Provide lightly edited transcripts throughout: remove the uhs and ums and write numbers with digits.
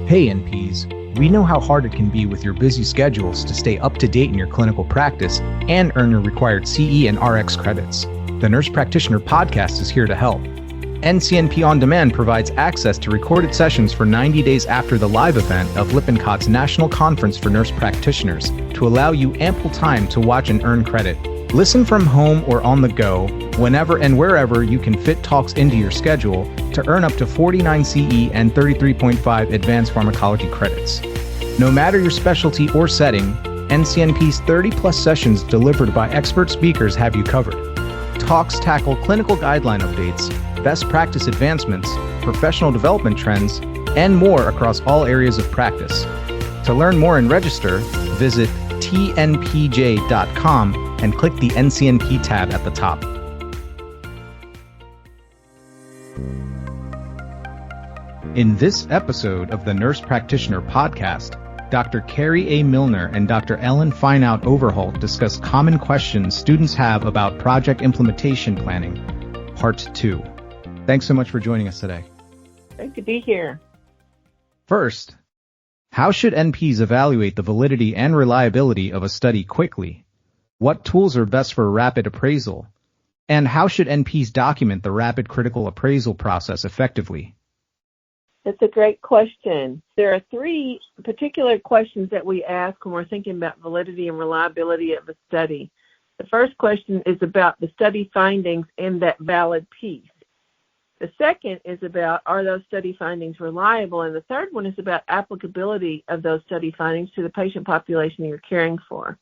Hey NPs, we know how hard it can be with your busy schedules to stay up to date in your clinical practice and earn your required CE and RX credits. The Nurse Practitioner Podcast is here to help. NCNP On Demand provides access to recorded sessions for 90 days after the live event of Lippincott's National Conference for Nurse Practitioners to allow you ample time to watch and earn credit. Listen from home or on the go, whenever and wherever you can fit talks into your schedule to earn up to 49 CE and 33.5 advanced pharmacology credits. No matter your specialty or setting, NCNP's 30-plus sessions delivered by expert speakers have you covered. Talks tackle clinical guideline updates, best practice advancements, professional development trends, and more across all areas of practice. To learn more and register, visit tnpj.com and click the NCNP tab at the top. In this episode of the Nurse Practitioner Podcast, Dr. Carrie A. Milner and Dr. Ellen Fineout Overholt discuss common questions students have about project implementation planning, Part 2. Thanks so much for joining us today. Great to be here. First, how should NPs evaluate the validity and reliability of a study quickly? What tools are best for rapid appraisal? And how should NPs document the rapid critical appraisal process effectively? That's a great question. There are three particular questions that we ask when we're thinking about validity and reliability of a study. The first question is about the study findings and that valid piece. The second is about, are those study findings reliable? And the third one is about applicability of those study findings to the patient population you're caring for.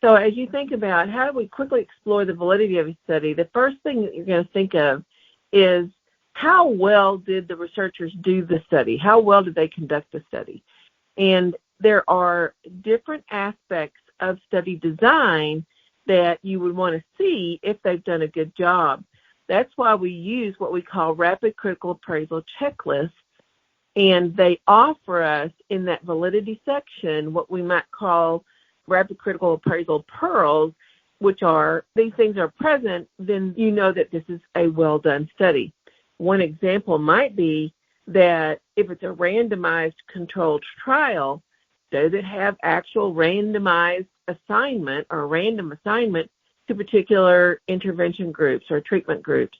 So as you think about how do we quickly explore the validity of a study, the first thing that you're going to think of is how well did the researchers do the study? How well did they conduct the study? And there are different aspects of study design that you would want to see if they've done a good job. That's why we use what we call rapid critical appraisal checklists, and they offer us in that validity section what we might call rapid critical appraisal pearls, which are, these things are present, then you know that this is a well-done study. One example might be that if it's a randomized controlled trial, does it have actual randomized assignment or random assignment to particular intervention groups or treatment groups?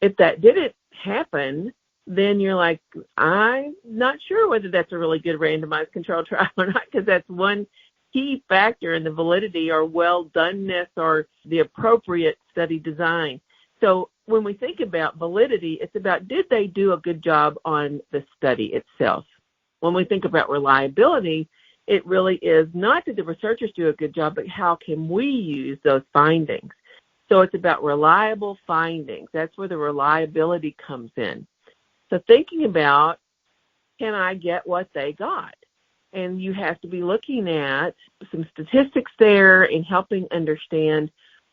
If that didn't happen, then you're like, I'm not sure whether that's a really good randomized controlled trial or not, because that's one key factor in the validity or well-doneness or the appropriate study design. So when we think about validity, it's about did they do a good job on the study itself? When we think about reliability, it really is not did the researchers do a good job, but how can we use those findings? So it's about reliable findings. That's where the reliability comes in. So thinking about, can I get what they got? And you have to be looking at some statistics there and helping understand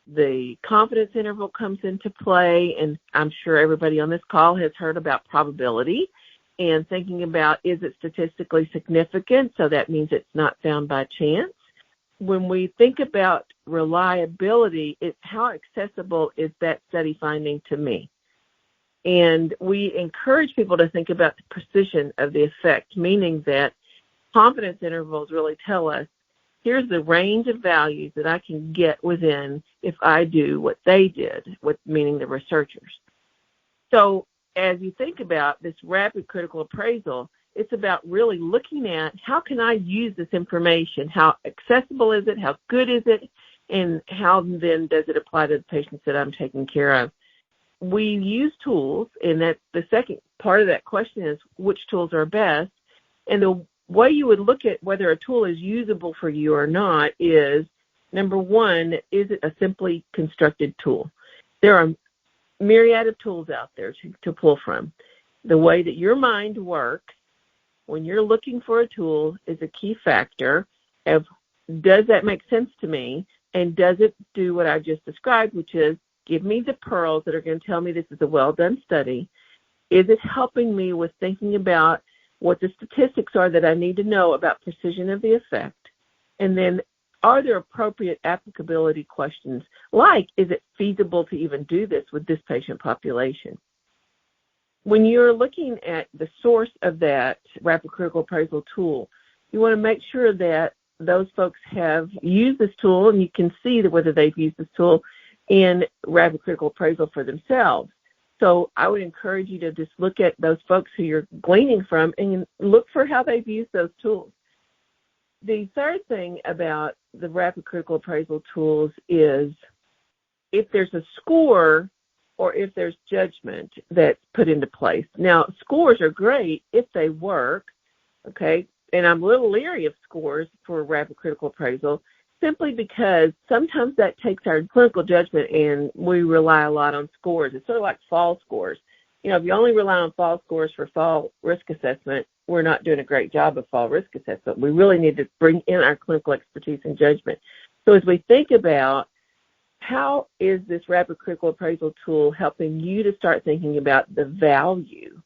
the confidence interval comes into play. And I'm sure everybody on this call has heard about probability and thinking about, is it statistically significant? So that means it's not found by chance. When we think about reliability, it's how accessible is that study finding to me? And we encourage people to think about the precision of the effect, meaning that confidence intervals really tell us, here's the range of values that I can get within if I do what they did, meaning the researchers. So as you think about this rapid critical appraisal, it's about really looking at how can I use this information? How accessible is it? How good is it? And how then does it apply to the patients that I'm taking care of? We use tools, and that's the second part of that question is which tools are best. And the way you would look at whether a tool is usable for you or not is, number one, is it a simply constructed tool? There are myriad of tools out there to pull from. The way that your mind works when you're looking for a tool is a key factor of, does that make sense to me? And does it do what I've just described, which is give me the pearls that are going to tell me this is a well-done study? Is it helping me with thinking about what the statistics are that I need to know about precision of the effect? And then are there appropriate applicability questions like, is it feasible to even do this with this patient population? when you're looking at the source of that rapid critical appraisal tool, you want to make sure that those folks have used this tool, and you can see whether they've used this tool in rapid critical appraisal for themselves. So I would encourage you to just look at those folks who you're gleaning from and look for how they've used those tools. The third thing about the rapid critical appraisal tools is if there's a score or if there's judgment that's put into place. Now, scores are great if they work, okay? And I'm a little leery of scores for rapid critical appraisal simply because sometimes that takes our clinical judgment and we rely a lot on scores. It's sort of like fall scores. You know, if you only rely on fall scores for fall risk assessment, we're not doing a great job of fall risk assessment. We really need to bring in our clinical expertise and judgment. So as we think about how is this rapid critical appraisal tool helping you to start thinking about the value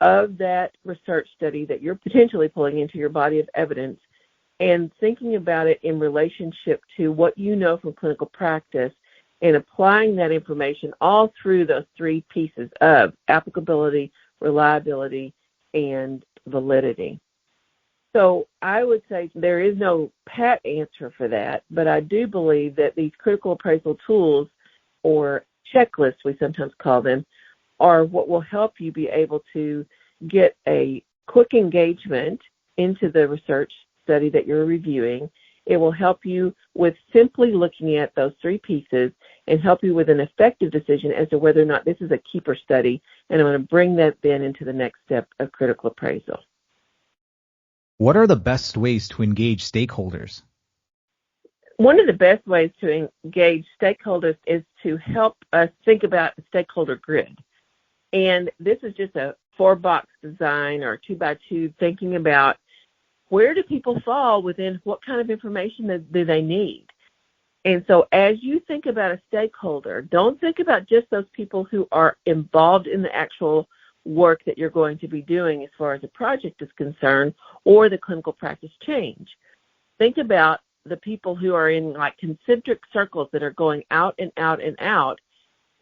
of that research study that you're potentially pulling into your body of evidence and thinking about it in relationship to what you know from clinical practice and applying that information all through those three pieces of applicability, reliability, and validity. So I would say there is no pat answer for that, but I do believe that these critical appraisal tools, or checklists we sometimes call them, are what will help you be able to get a quick engagement into the research study that you're reviewing. It will help you with simply looking at those three pieces and help you with an effective decision as to whether or not this is a keeper study, and I'm going to bring that then into the next step of critical appraisal. What are the best ways to engage stakeholders? One of the best ways to engage stakeholders is to help us think about a stakeholder grid. And this is just a 4-box design or 2x2 thinking about where do people fall within what kind of information do they need. And so as you think about a stakeholder, don't think about just those people who are involved in the actual work that you're going to be doing as far as a project is concerned or the clinical practice change. Think about the people who are in like concentric circles that are going out and out and out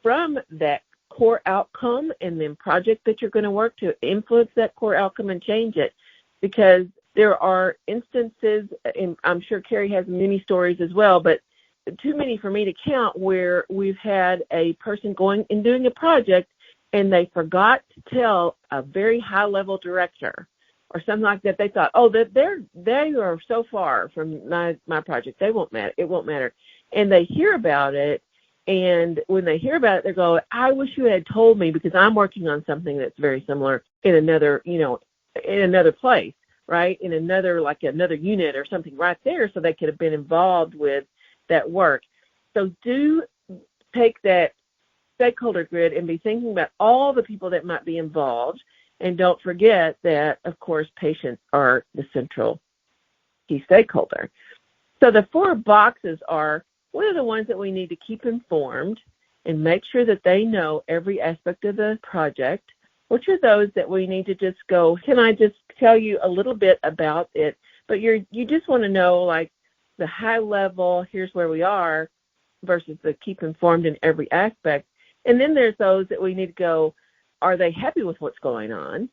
from that core outcome and then project that you're going to work to influence that core outcome and change it. Because there are instances, and I'm sure Carrie has many stories as well, but too many for me to count, where we've had a person going and doing a project and they forgot to tell a very high-level director or something like that. They thought, oh, they are so far from my project, they won't matter. It won't matter. And they hear about it, and when they hear about it, they go, I wish you had told me because I'm working on something that's very similar in another, in another place, right? In another unit or something right there, so they could have been involved with that work. So do take that stakeholder grid and be thinking about all the people that might be involved. And don't forget that, of course, patients are the central key stakeholder. So the 4 boxes are, what are the ones that we need to keep informed and make sure that they know every aspect of the project? Which are those that we need to just go, can I just tell you a little bit about it? But you just want to know, like, the high level, here's where we are, versus the keep informed in every aspect. And then there's those that we need to go, are they happy with what's going on?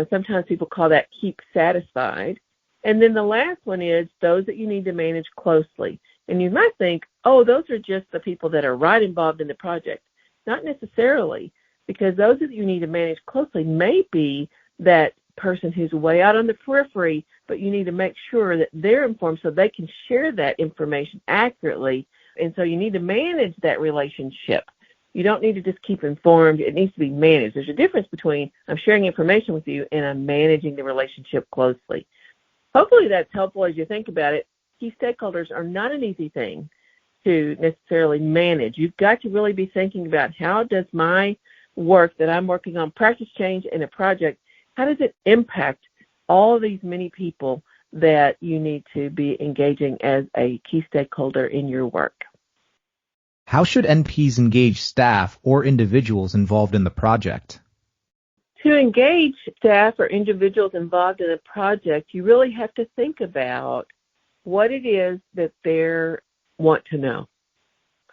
Sometimes people call that keep satisfied. And then the last one is those that you need to manage closely. And you might think, oh, those are just the people that are right involved in the project. Not necessarily, because those that you need to manage closely may be that person who's way out on the periphery, but you need to make sure that they're informed so they can share that information accurately. And so you need to manage that relationship. You don't need to just keep informed. It needs to be managed. There's a difference between I'm sharing information with you and I'm managing the relationship closely. Hopefully that's helpful as you think about it. Key stakeholders are not an easy thing to necessarily manage. You've got to really be thinking about how does my work that I'm working on, practice change in a project, how does it impact all of these many people that you need to be engaging as a key stakeholder in your work? How should NPs engage staff or individuals involved in the project? To engage staff or individuals involved in a project, you really have to think about what it is that they want to know.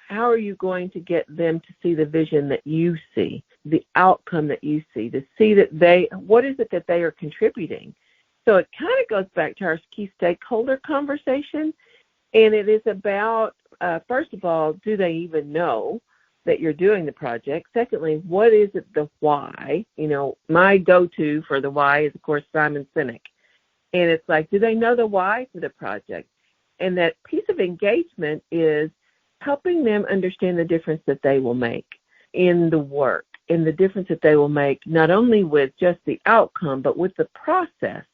How are you going to get them to see the vision that you see? the outcome that you see, to see that what is it that they are contributing. So it kind of goes back to our key stakeholder conversation, and it is about, first of all, do they even know that you're doing the project? Secondly, what is it, the why? My go-to for the why is, of course, Simon Sinek. And it's like, do they know the why for the project? And that piece of engagement is helping them understand the difference that they will make in the work, and the difference that they will make not only with just the outcome, but with the process,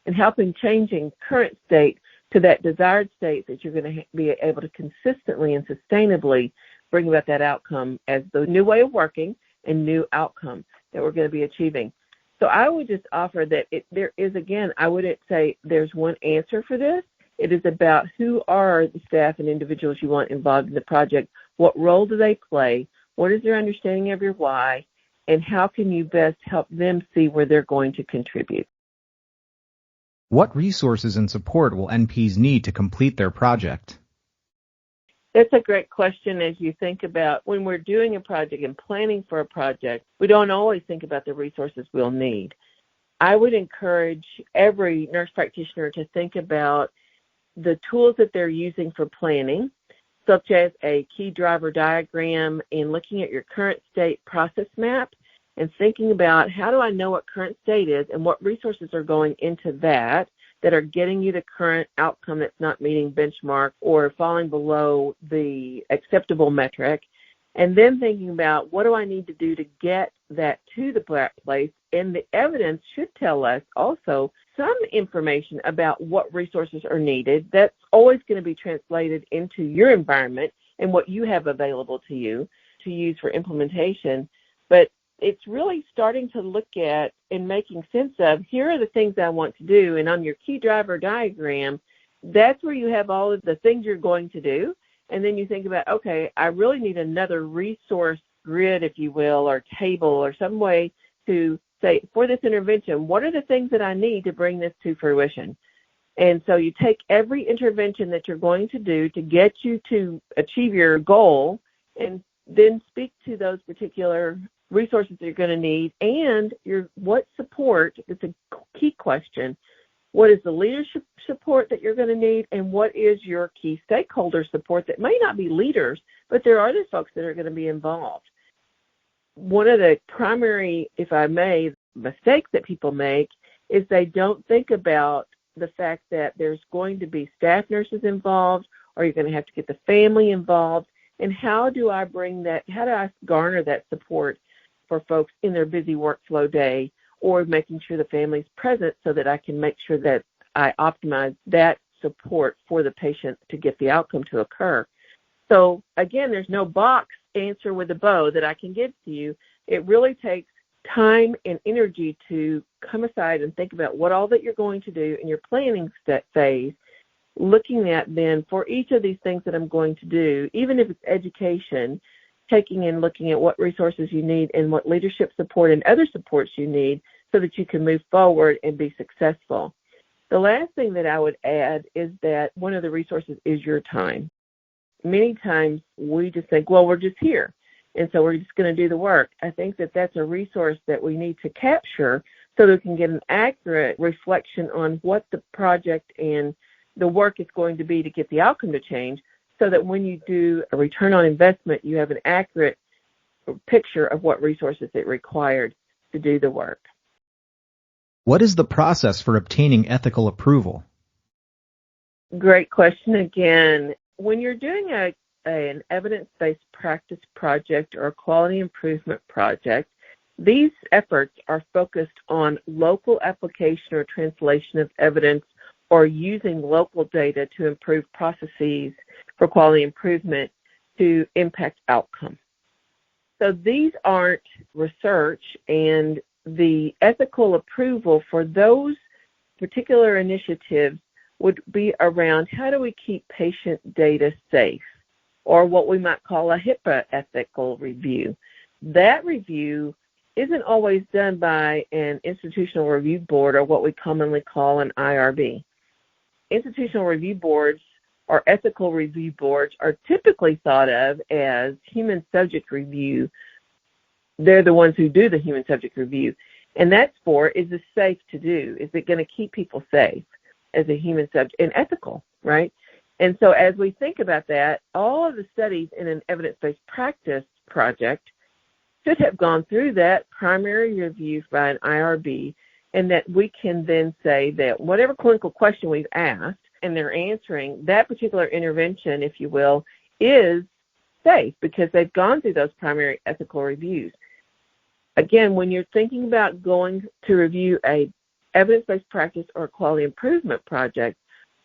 and helping changing current state to that desired state that you're going to be able to consistently and sustainably bring about that outcome as the new way of working and new outcome that we're going to be achieving. So I would just offer that there is, again, I wouldn't say there's one answer for this. It is about who are the staff and individuals you want involved in the project, what role do they play, what is their understanding of your why, and how can you best help them see where they're going to contribute. What resources and support will NPs need to complete their project? That's a great question. As you think about when we're doing a project and planning for a project, we don't always think about the resources we'll need. I would encourage every nurse practitioner to think about the tools that they're using for planning, such as a key driver diagram, and looking at your current state process map and thinking about, how do I know what current state is and what resources are going into that are getting you the current outcome that's not meeting benchmark or falling below the acceptable metric, and then thinking about, what do I need to do to get that to the place? And the evidence should tell us also some information about what resources are needed. That's always going to be translated into your environment and what you have available to you to use for implementation. But it's really starting to look at and making sense of, here are the things I want to do. And on your key driver diagram, that's where you have all of the things you're going to do. And then you think about, okay, I really need another resource grid, if you will, or table or some way to say, for this intervention, what are the things that I need to bring this to fruition? And so you take every intervention that you're going to do to get you to achieve your goal, and then speak to those particular resources that you're going to need, and what support. It's a key question. What is the leadership support that you're going to need, and what is your key stakeholder support that may not be leaders, but there are other folks that are going to be involved? One of the primary, if I may, mistakes that people make is they don't think about the fact that there's going to be staff nurses involved, or you're going to have to get the family involved, and how do I garner that support for folks in their busy workflow day, or making sure the family's present so that I can make sure that I optimize that support for the patient to get the outcome to occur. So again, there's no box answer with a bow that I can give to you. It really takes time and energy to come aside and think about what all that you're going to do in your planning phase, looking at then for each of these things that I'm going to do, even if it's education, taking and looking at what resources you need and what leadership support and other supports you need so that you can move forward and be successful. The last thing that I would add is that one of the resources is your time. Many times we just think, well, we're just here, and so we're just going to do the work. I think that that's a resource that we need to capture so that we can get an accurate reflection on what the project and the work is going to be to get the outcome to change, so that when you do a return on investment, you have an accurate picture of what resources it required to do the work. What is the process for obtaining ethical approval? Great question again. When you're doing an evidence-based practice project or a quality improvement project, these efforts are focused on local application or translation of evidence, or using local data to improve processes for quality improvement to impact outcome. So these aren't research, and the ethical approval for those particular initiatives would be around, how do we keep patient data safe, or what we might call a HIPAA ethical review. That review isn't always done by an institutional review board, or what we commonly call an IRB. Institutional review boards or ethical review boards are typically thought of as human subject review they're the ones who do the human subject review. And that's is it safe to do? Is it going to keep people safe as a human subject and ethical, right? And so as we think about that, all of the studies in an evidence-based practice project should have gone through that primary review by an IRB, and that we can then say that whatever clinical question we've asked and they're answering, that particular intervention, if you will, is safe because they've gone through those primary ethical reviews. Again, when you're thinking about going to review a evidence-based practice or a quality improvement project,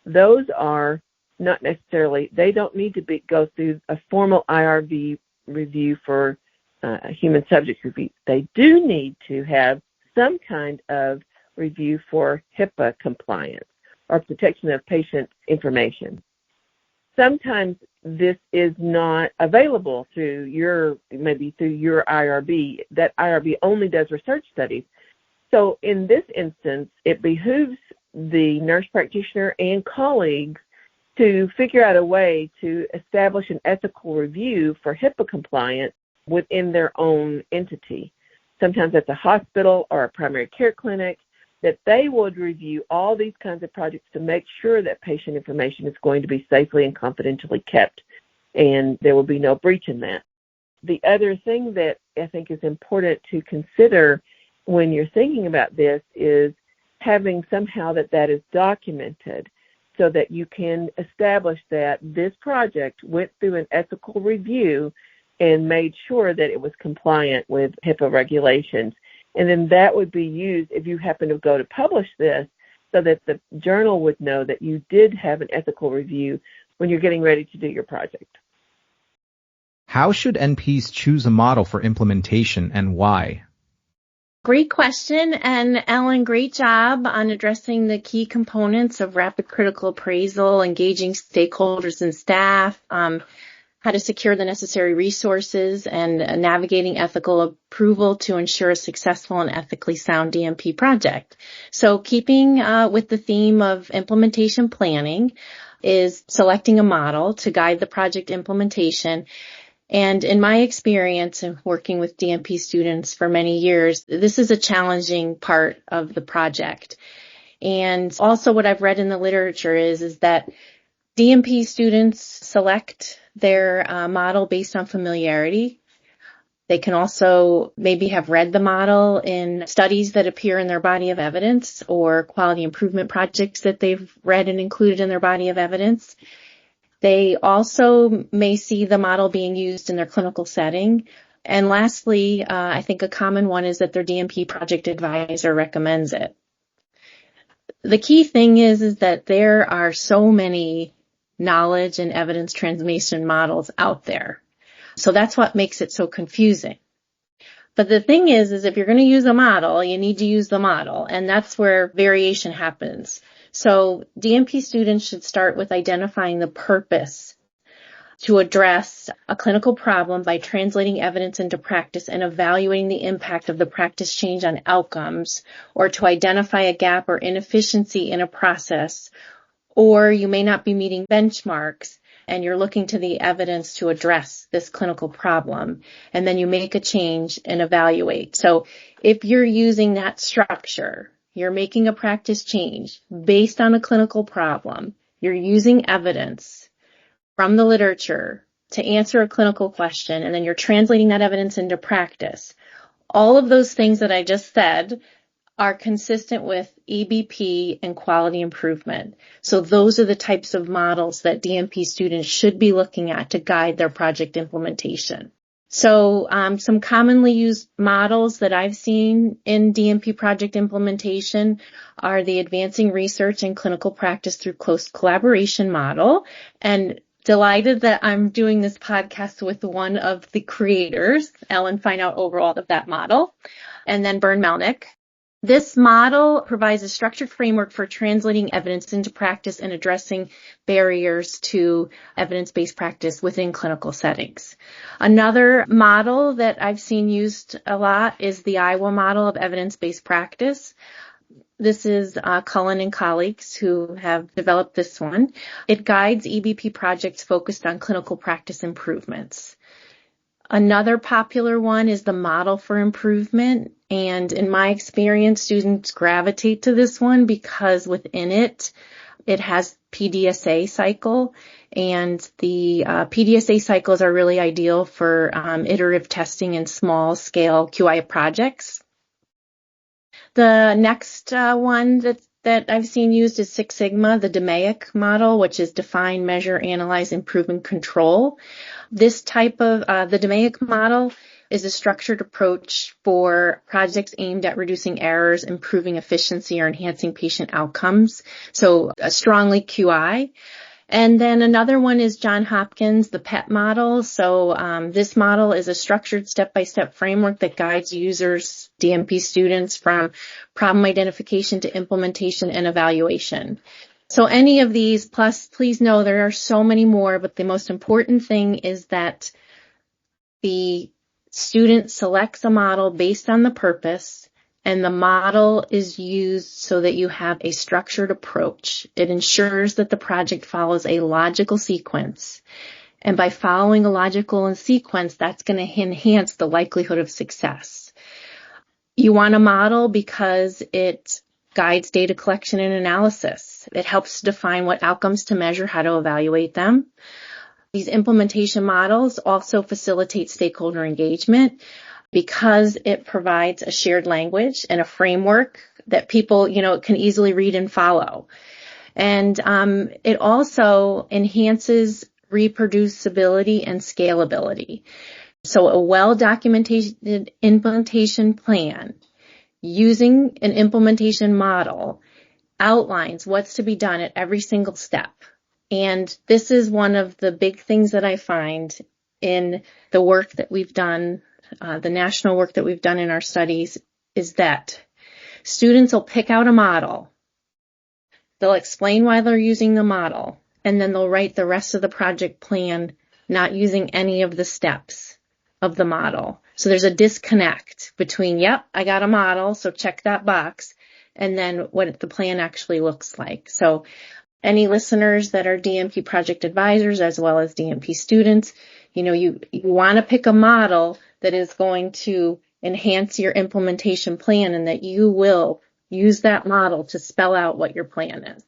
those are not necessarily, they don't need to go through a formal IRB review for a human subject review. They do need to have some kind of review for HIPAA compliance or protection of patient information. Sometimes this is not available through your IRB. That IRB only does research studies. So in this instance, it behooves the nurse practitioner and colleagues to figure out a way to establish an ethical review for HIPAA compliance within their own entity. Sometimes that's a hospital or a primary care clinic, that they would review all these kinds of projects to make sure that patient information is going to be safely and confidentially kept, and there will be no breach in that. The other thing that I think is important to consider when you're thinking about this is having somehow that is documented so that you can establish that this project went through an ethical review and made sure that it was compliant with HIPAA regulations. And then that would be used if you happen to go to publish this so that the journal would know that you did have an ethical review when you're getting ready to do your project. How should NPs choose a model for implementation and why? Great question. And Ellen, great job on addressing the key components of rapid critical appraisal, engaging stakeholders and staff, how to secure the necessary resources, and navigating ethical approval to ensure a successful and ethically sound DNP project. So keeping with the theme of implementation planning is selecting a model to guide the project implementation. And in my experience in working with DNP students for many years, this is a challenging part of the project. And also what I've read in the literature is that DNP students select their model based on familiarity. They can also maybe have read the model in studies that appear in their body of evidence or quality improvement projects that they've read and included in their body of evidence. They also may see the model being used in their clinical setting. And lastly, I think a common one is that their DNP project advisor recommends it. The key thing is that there are so many knowledge and evidence transformation models out there. So that's what makes it so confusing. But the thing is if you're going to use a model, you need to use the model, and that's where variation happens. So DNP students should start with identifying the purpose to address a clinical problem by translating evidence into practice and evaluating the impact of the practice change on outcomes, or to identify a gap or inefficiency in a process, or you may not be meeting benchmarks and you're looking to the evidence to address this clinical problem, and then you make a change and evaluate. So if you're using that structure, you're making a practice change based on a clinical problem, you're using evidence from the literature to answer a clinical question, and then you're translating that evidence into practice. All of those things that I just said are consistent with EBP and quality improvement. So those are the types of models that DNP students should be looking at to guide their project implementation. So some commonly used models that I've seen in DNP project implementation are the Advancing Research and Clinical Practice Through Close Collaboration model. And delighted that I'm doing this podcast with one of the creators, Ellen Fineout overall of that model, and then Bern Melnick. This model provides a structured framework for translating evidence into practice and addressing barriers to evidence-based practice within clinical settings. Another model that I've seen used a lot is the Iowa model of evidence-based practice. This is Cullen and colleagues who have developed this one. It guides EBP projects focused on clinical practice improvements. Another popular one is the model for improvement. And in my experience, students gravitate to this one because within it, it has PDSA cycle. And the PDSA cycles are really ideal for iterative testing in small scale QI projects. The next one that I've seen used is Six Sigma, the DMAIC model, which is define, measure, analyze, improve, and control. This type of, the DMAIC model is a structured approach for projects aimed at reducing errors, improving efficiency, or enhancing patient outcomes. So strongly QI. And then another one is John Hopkins, the PET model. So this model is a structured step-by-step framework that guides users, DNP students, from problem identification to implementation and evaluation. So any of these, plus please know there are so many more, but the most important thing is that the student selects a model based on the purpose, and the model is used so that you have a structured approach. It ensures that the project follows a logical sequence. And by following a logical sequence, that's going to enhance the likelihood of success. You want a model because it guides data collection and analysis. It helps define what outcomes to measure, how to evaluate them. These implementation models also facilitate stakeholder engagement, because it provides a shared language and a framework that people, can easily read and follow. And it also enhances reproducibility and scalability. So a well-documented implementation plan using an implementation model outlines what's to be done at every single step. And this is one of the big things that I find in the work that we've done, the national work that we've done in our studies, is that students will pick out a model, they'll explain why they're using the model, and then they'll write the rest of the project plan not using any of the steps of the model. So there's a disconnect between, yep, I got a model, so check that box, and then what the plan actually looks like. So any listeners that are DNP project advisors as well as DNP students, you want to pick a model that is going to enhance your implementation plan and that you will use that model to spell out what your plan is.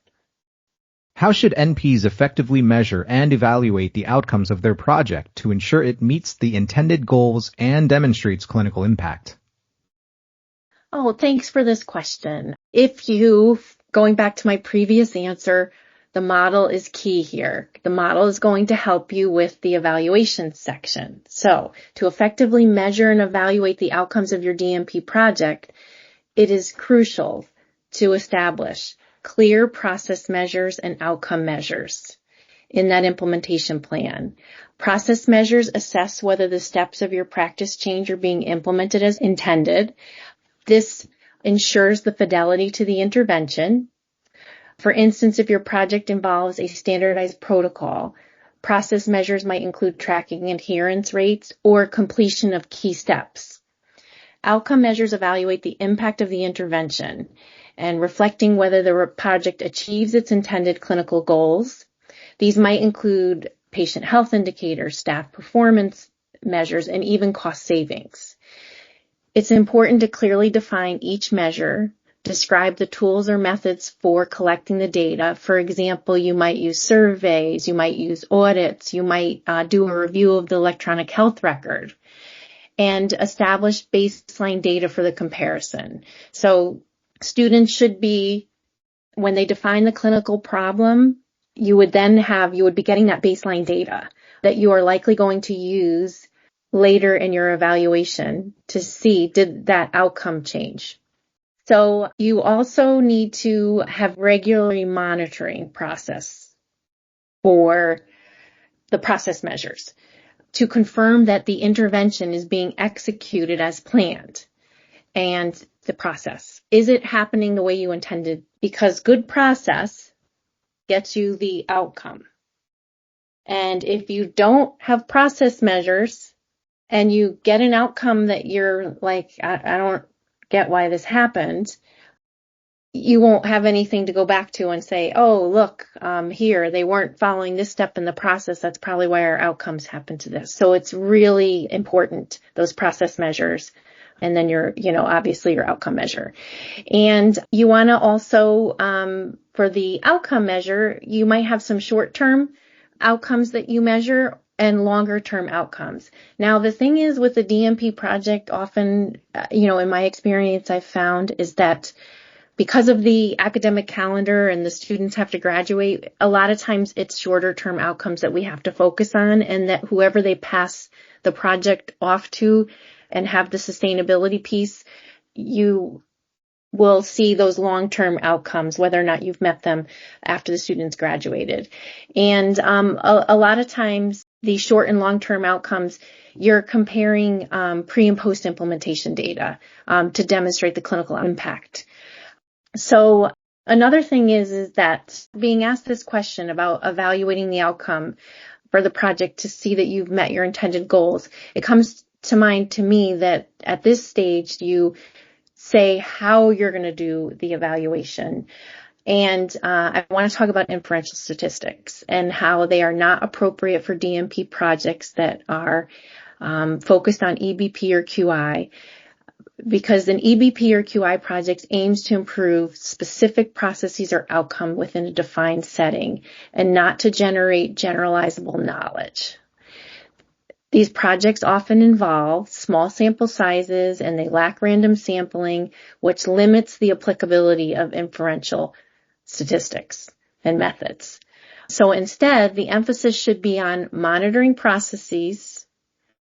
How should NPs effectively measure and evaluate the outcomes of their project to ensure it meets the intended goals and demonstrates clinical impact? Oh, thanks for this question. Going back to my previous answer, the model is key here. The model is going to help you with the evaluation section. So to effectively measure and evaluate the outcomes of your DNP project, it is crucial to establish clear process measures and outcome measures in that implementation plan. Process measures assess whether the steps of your practice change are being implemented as intended. This ensures the fidelity to the intervention. For instance, if your project involves a standardized protocol, process measures might include tracking adherence rates or completion of key steps. Outcome measures evaluate the impact of the intervention and reflecting whether the project achieves its intended clinical goals. These might include patient health indicators, staff performance measures, and even cost savings. It's important to clearly define each measure, describe the tools or methods for collecting the data. For example, you might use surveys, you might use audits, you might do a review of the electronic health record, and establish baseline data for the comparison. So students should be, when they define the clinical problem, you would be getting that baseline data that you are likely going to use later in your evaluation to see, did that outcome change? So you also need to have regularly monitoring process for the process measures to confirm that the intervention is being executed as planned. And the process, is it happening the way you intended? Because good process gets you the outcome. And if you don't have process measures and you get an outcome that you're like, I don't get why this happened, you won't have anything to go back to and say, oh, look, here, they weren't following this step in the process. That's probably why our outcomes happened to this. So it's really important, those process measures. And then obviously your outcome measure. And you want to also, for the outcome measure, you might have some short-term outcomes that you measure and longer-term outcomes. Now, the thing is with the DNP project, often, in my experience, I've found is that because of the academic calendar and the students have to graduate, a lot of times it's shorter term outcomes that we have to focus on, and that whoever they pass the project off to and have the sustainability piece, you will see those long-term outcomes, whether or not you've met them after the students graduated. And a lot of times, the short and long-term outcomes, you're comparing pre and post implementation data to demonstrate the clinical impact. So another thing is that being asked this question about evaluating the outcome for the project to see that you've met your intended goals, it comes to mind to me that at this stage you say how you're going to do the evaluation. And I want to talk about inferential statistics and how they are not appropriate for DNP projects that are focused on EBP or QI, because an EBP or QI project aims to improve specific processes or outcome within a defined setting and not to generate generalizable knowledge. These projects often involve small sample sizes and they lack random sampling, which limits the applicability of inferential statistics and methods. So instead, the emphasis should be on monitoring processes,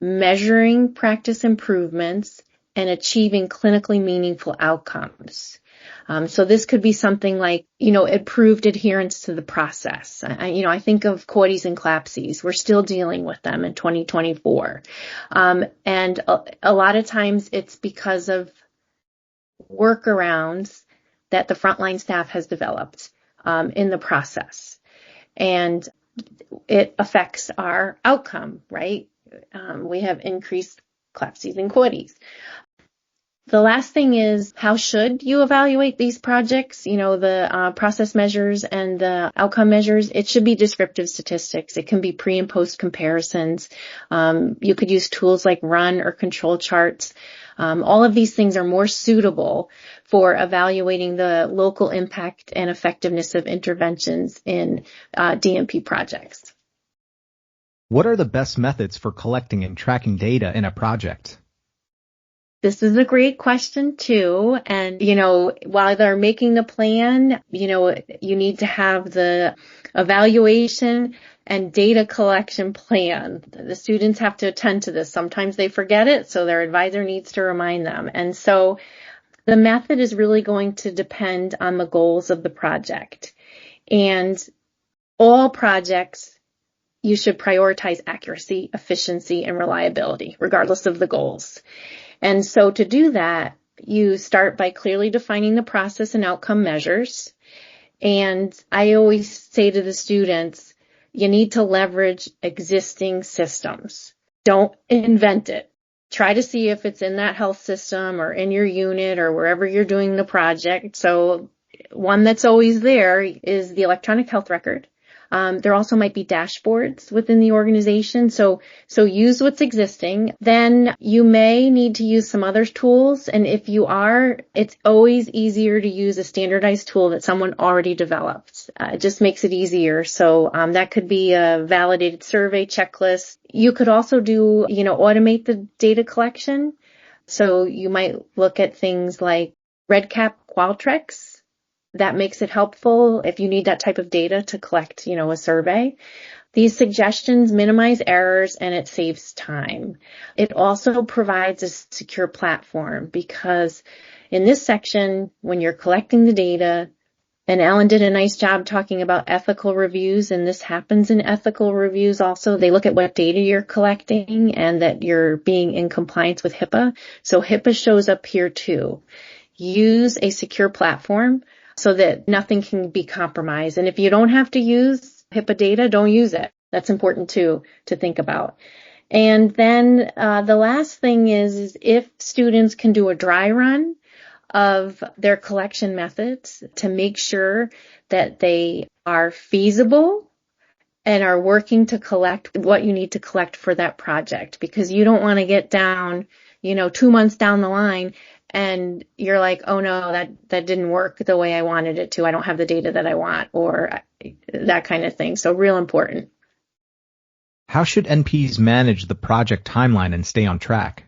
measuring practice improvements, and achieving clinically meaningful outcomes. So this could be something like, improved adherence to the process. I think of CODIs and CLAPSIs. We're still dealing with them in 2024. And a lot of times it's because of workarounds that the frontline staff has developed in the process. And it affects our outcome, right? We have increased CLAPSIs and CODIs. The last thing is, how should you evaluate these projects? The process measures and the outcome measures. It should be descriptive statistics. It can be pre and post comparisons. You could use tools like run or control charts. All of these things are more suitable for evaluating the local impact and effectiveness of interventions in DNP projects. What are the best methods for collecting and tracking data in a project? This is a great question too. And, while they're making the plan, you need to have the evaluation and data collection plan. The students have to attend to this. Sometimes they forget it, so their advisor needs to remind them. And so the method is really going to depend on the goals of the project. And all projects, you should prioritize accuracy, efficiency, and reliability, regardless of the goals. And so to do that, you start by clearly defining the process and outcome measures. And I always say to the students, you need to leverage existing systems. Don't invent it. Try to see if it's in that health system or in your unit or wherever you're doing the project. So one that's always there is the electronic health record. There also might be dashboards within the organization. So use what's existing. Then you may need to use some other tools. And if you are, it's always easier to use a standardized tool that someone already developed. It just makes it easier. So that could be a validated survey checklist. You could also do, automate the data collection. So you might look at things like REDCap Qualtrics. That makes it helpful if you need that type of data to collect, a survey. These suggestions minimize errors and it saves time. It also provides a secure platform because in this section, when you're collecting the data, and Ellen did a nice job talking about ethical reviews, and this happens in ethical reviews also. They look at what data you're collecting and that you're being in compliance with HIPAA. So HIPAA shows up here too. Use a secure platform so that nothing can be compromised. And if you don't have to use HIPAA data, don't use it. That's important too to think about. And then the last thing is if students can do a dry run of their collection methods to make sure that they are feasible and are working to collect what you need to collect for that project, because you don't want to get down, 2 months down the line and you're like, oh no, that didn't work the way I wanted it to. I don't have the data that I want, or that kind of thing. So real important. How should NPs manage the project timeline and stay on track?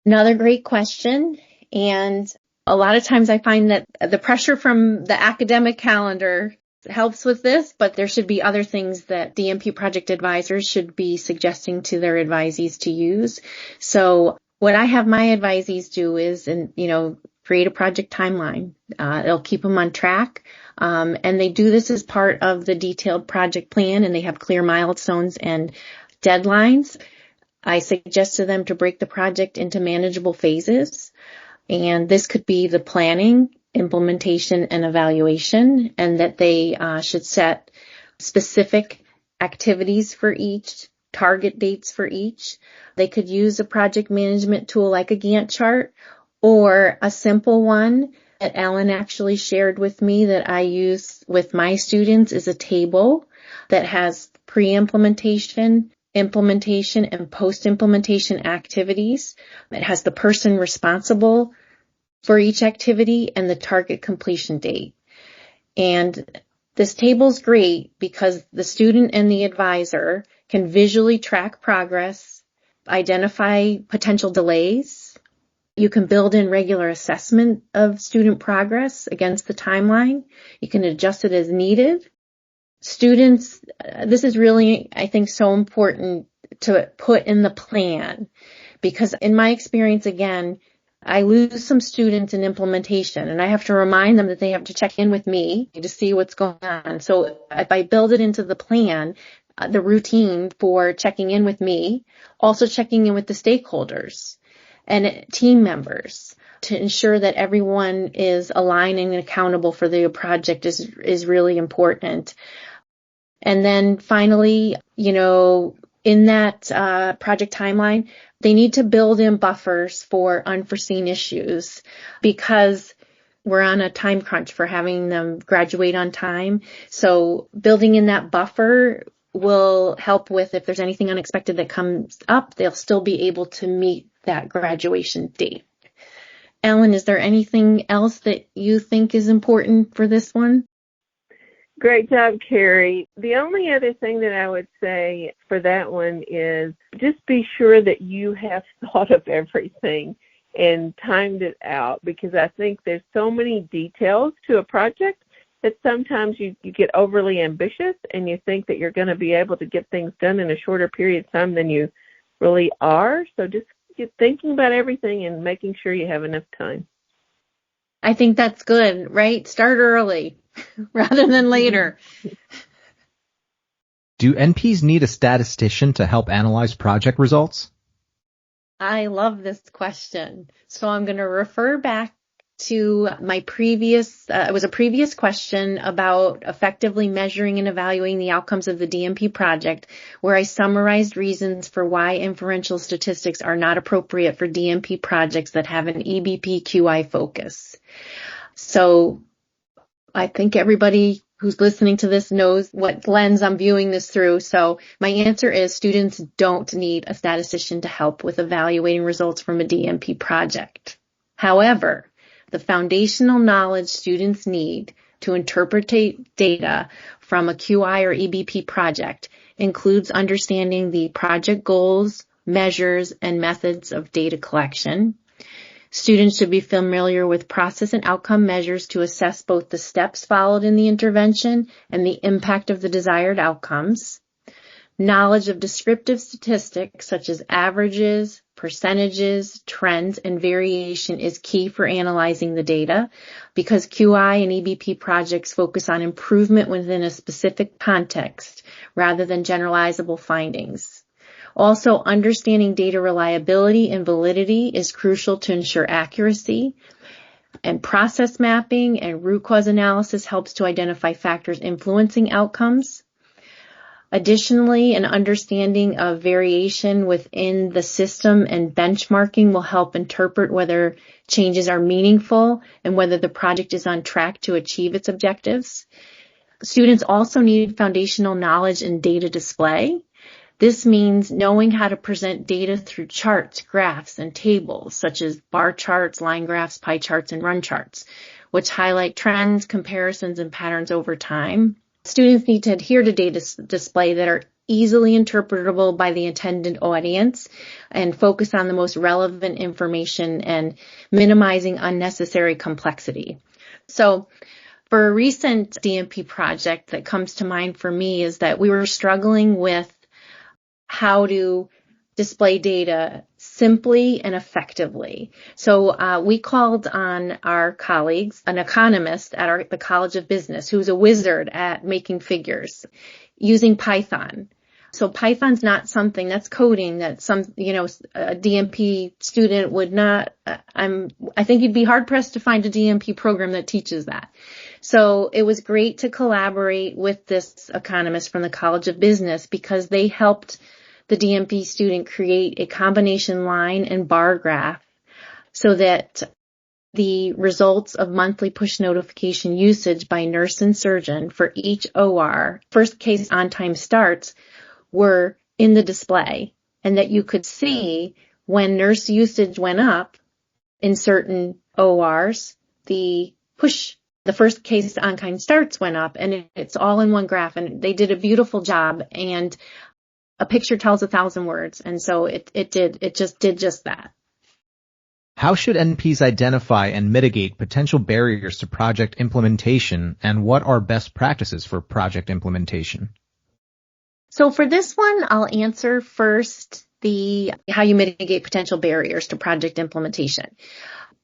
Another great question. And a lot of times I find that the pressure from the academic calendar helps with this, but there should be other things that DNP project advisors should be suggesting to their advisees to use. So what I have my advisees do is, create a project timeline. It'll keep them on track. And they do this as part of the detailed project plan, and they have clear milestones and deadlines. I suggest to them to break the project into manageable phases. And this could be the planning, implementation, and evaluation, and that they should set specific activities for each, target dates for each. They could use a project management tool like a Gantt chart, or a simple one that Ellen actually shared with me that I use with my students is a table that has pre-implementation, implementation, and post-implementation activities. It has the person responsible for each activity and the target completion date. And this table's great because the student and the advisor can visually track progress, identify potential delays. You can build in regular assessment of student progress against the timeline. You can adjust it as needed. Students, this is really, I think, so important to put in the plan, because in my experience, again, I lose some students in implementation, and I have to remind them that they have to check in with me to see what's going on. So if I build it into the plan, the routine for checking in with me, also checking in with the stakeholders and team members to ensure that everyone is aligned and accountable for the project is really important. And then finally, in that project timeline, they need to build in buffers for unforeseen issues, because we're on a time crunch for having them graduate on time. So building in that buffer will help with, if there's anything unexpected that comes up, they'll still be able to meet that graduation date. Ellen, is there anything else that you think is important for this one? Great job, Carrie. The only other thing that I would say for that one is just be sure that you have thought of everything and timed it out, because I think there's so many details to a project that sometimes you get overly ambitious and you think that you're going to be able to get things done in a shorter period of time than you really are. So just get thinking about everything and making sure you have enough time. I think that's good, right? Start early rather than later. Do NPs need a statistician to help analyze project results? I love this question. So I'm going to refer back to my previous, it was a previous question about effectively measuring and evaluating the outcomes of the DNP project, where I summarized reasons for why inferential statistics are not appropriate for DNP projects that have an EBP QI focus. So I think everybody who's listening to this knows what lens I'm viewing this through. So my answer is students don't need a statistician to help with evaluating results from a DNP project. However, the foundational knowledge students need to interpret data from a QI or EBP project includes understanding the project goals, measures, and methods of data collection. Students should be familiar with process and outcome measures to assess both the steps followed in the intervention and the impact of the desired outcomes. Knowledge of descriptive statistics such as averages, percentages, trends, and variation is key for analyzing the data, because QI and EBP projects focus on improvement within a specific context rather than generalizable findings. Also, understanding data reliability and validity is crucial to ensure accuracy, and process mapping and root cause analysis helps to identify factors influencing outcomes. Additionally, an understanding of variation within the system and benchmarking will help interpret whether changes are meaningful and whether the project is on track to achieve its objectives. Students also need foundational knowledge in data display. This means knowing how to present data through charts, graphs, and tables, such as bar charts, line graphs, pie charts, and run charts, which highlight trends, comparisons, and patterns over time. Students need to adhere to data display that are easily interpretable by the intended audience and focus on the most relevant information and minimizing unnecessary complexity. So for a recent DNP project that comes to mind for me is that we were struggling with how to display data simply and effectively. So we called on our colleagues, an economist at the College of Business, who's a wizard at making figures, using Python. So Python's not something that's coding that a DNP student would not, I think you'd be hard pressed to find a DNP program that teaches that. So it was great to collaborate with this economist from the College of Business because they helped the DNP student create a combination line and bar graph so that the results of monthly push notification usage by nurse and surgeon for each OR, first case on time starts, were in the display, and that you could see when nurse usage went up in certain ORs, the first case on time starts went up, and it's all in one graph, and they did a beautiful job, and a picture tells 1,000 words, and so it just did that. How should NPs identify and mitigate potential barriers to project implementation, and what are best practices for project implementation? So for this one, I'll answer first how you mitigate potential barriers to project implementation.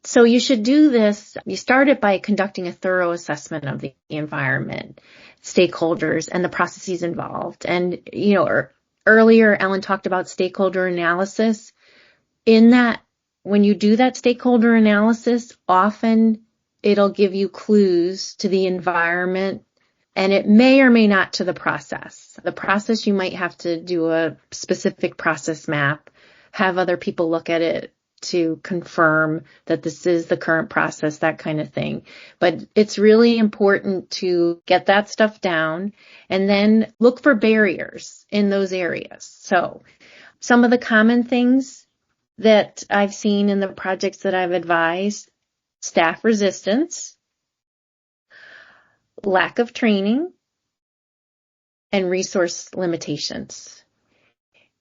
So you should do this. You start it by conducting a thorough assessment of the environment, stakeholders, and the processes involved. And, earlier Ellen talked about stakeholder analysis. In that, when you do that stakeholder analysis, often it'll give you clues to the environment, and it may or may not to the process. The process, you might have to do a specific process map, have other people look at it to confirm that this is the current process, that kind of thing. But it's really important to get that stuff down and then look for barriers in those areas. So some of the common things that I've seen in the projects that I've advised: staff resistance, lack of training, and resource limitations.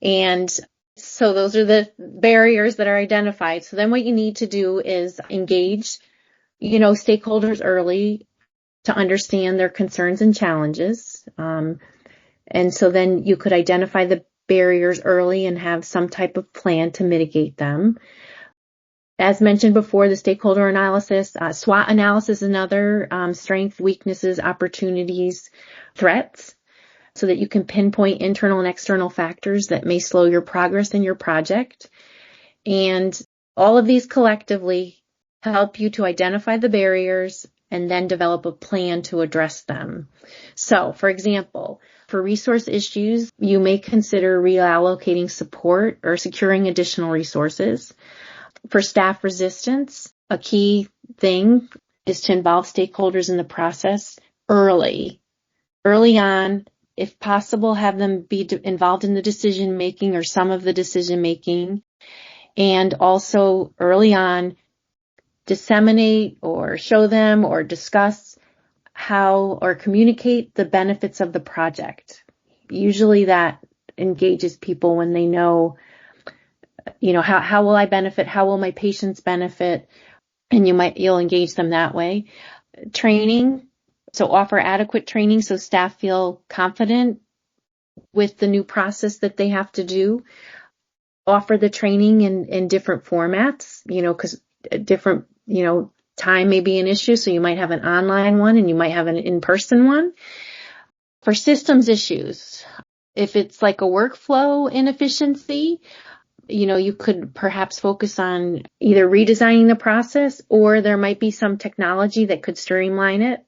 And so those are the barriers that are identified. So then what you need to do is engage, stakeholders early to understand their concerns and challenges. And so then you could identify the barriers early and have some type of plan to mitigate them. As mentioned before, the stakeholder analysis, SWOT analysis is another, strengths, weaknesses, opportunities, threats, so that you can pinpoint internal and external factors that may slow your progress in your project. And all of these collectively help you to identify the barriers and then develop a plan to address them. So, for example, for resource issues, you may consider reallocating support or securing additional resources. For staff resistance, a key thing is to involve stakeholders in the process early on. If possible, have them be involved in the decision making or some of the decision making, and also early on disseminate or show them or discuss how or communicate the benefits of the project. Usually that engages people when they know, how will I benefit? How will my patients benefit? And you'll engage them that way. Training. So offer adequate training so staff feel confident with the new process that they have to do. Offer the training in different formats, because different, time may be an issue. So you might have an online one and you might have an in-person one. For systems issues, if it's like a workflow inefficiency, you could perhaps focus on either redesigning the process, or there might be some technology that could streamline it.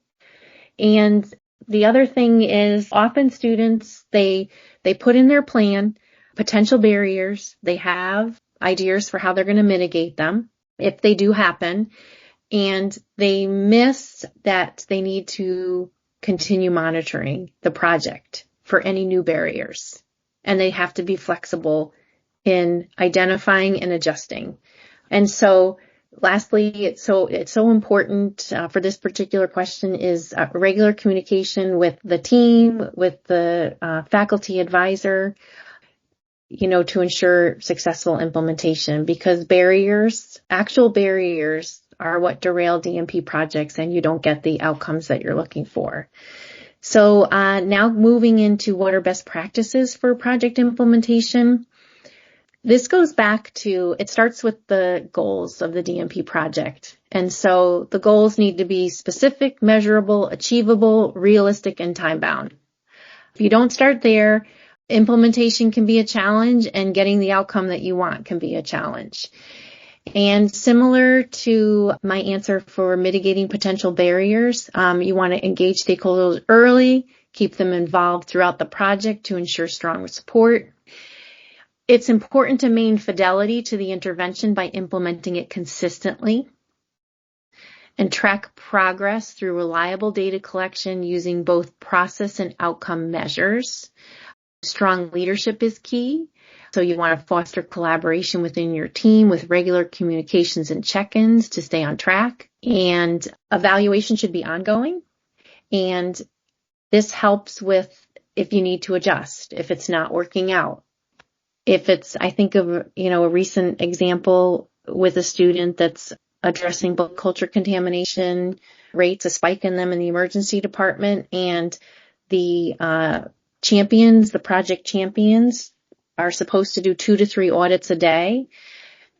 And The other thing is often students, they put in their plan potential barriers. They have ideas for how they're going to mitigate them if they do happen. And they miss that they need to continue monitoring the project for any new barriers. And they have to be flexible in identifying and adjusting. And so lastly, it's so important for this particular question is regular communication with the team, with the faculty advisor, to ensure successful implementation, because actual barriers are what derail DNP projects and you don't get the outcomes that you're looking for. So now moving into what are best practices for project implementation. This goes back to, it starts with the goals of the DNP project. And so the goals need to be specific, measurable, achievable, realistic, and time-bound. If you don't start there, implementation can be a challenge, and getting the outcome that you want can be a challenge. And similar to my answer for mitigating potential barriers, you want to engage stakeholders early, keep them involved throughout the project to ensure strong support. It's important to maintain fidelity to the intervention by implementing it consistently, and track progress through reliable data collection using both process and outcome measures. Strong leadership is key. So you want to foster collaboration within your team with regular communications and check-ins to stay on track. And evaluation should be ongoing. And this helps with if you need to adjust, if it's not working out. I think of, a recent example with a student that's addressing book culture contamination rates, a spike in them in the emergency department, and the project champions are supposed to do 2 to 3 audits a day.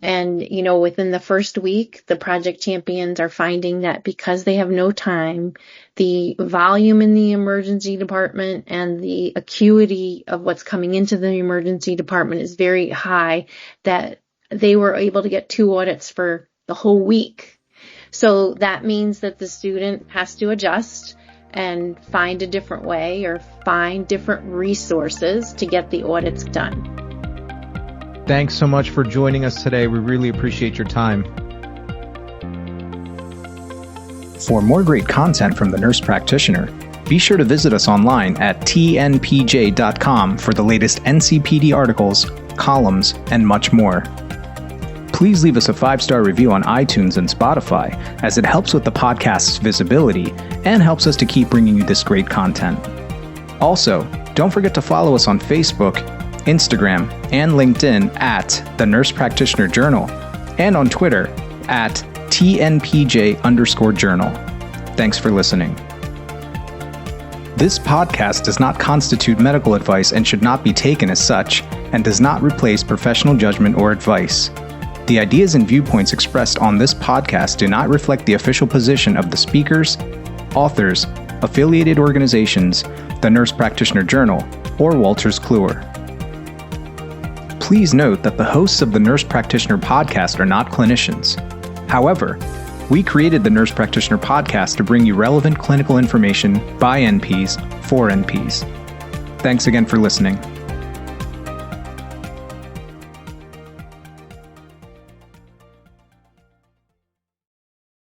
And, within the first week, the project champions are finding that because they have no time, the volume in the emergency department and the acuity of what's coming into the emergency department is very high, that they were able to get 2 audits for the whole week. So that means that the student has to adjust and find a different way or find different resources to get the audits done. Thanks so much for joining us today. We really appreciate your time. For more great content from the nurse practitioner, be sure to visit us online at tnpj.com for the latest NCPD articles, columns, and much more. Please leave us a 5-star review on iTunes and Spotify, as it helps with the podcast's visibility and helps us to keep bringing you this great content. Also, don't forget to follow us on Facebook, Instagram, and LinkedIn at The Nurse Practitioner Journal, and on Twitter at TNPJ_journal. Thanks for listening. This podcast does not constitute medical advice and should not be taken as such, and does not replace professional judgment or advice. The ideas and viewpoints expressed on this podcast do not reflect the official position of the speakers, authors, affiliated organizations, the Nurse Practitioner Journal, or Wolters Kluwer. Please note that the hosts of the Nurse Practitioner podcast are not clinicians. However, we created the Nurse Practitioner podcast to bring you relevant clinical information by NPs for NPs. Thanks again for listening.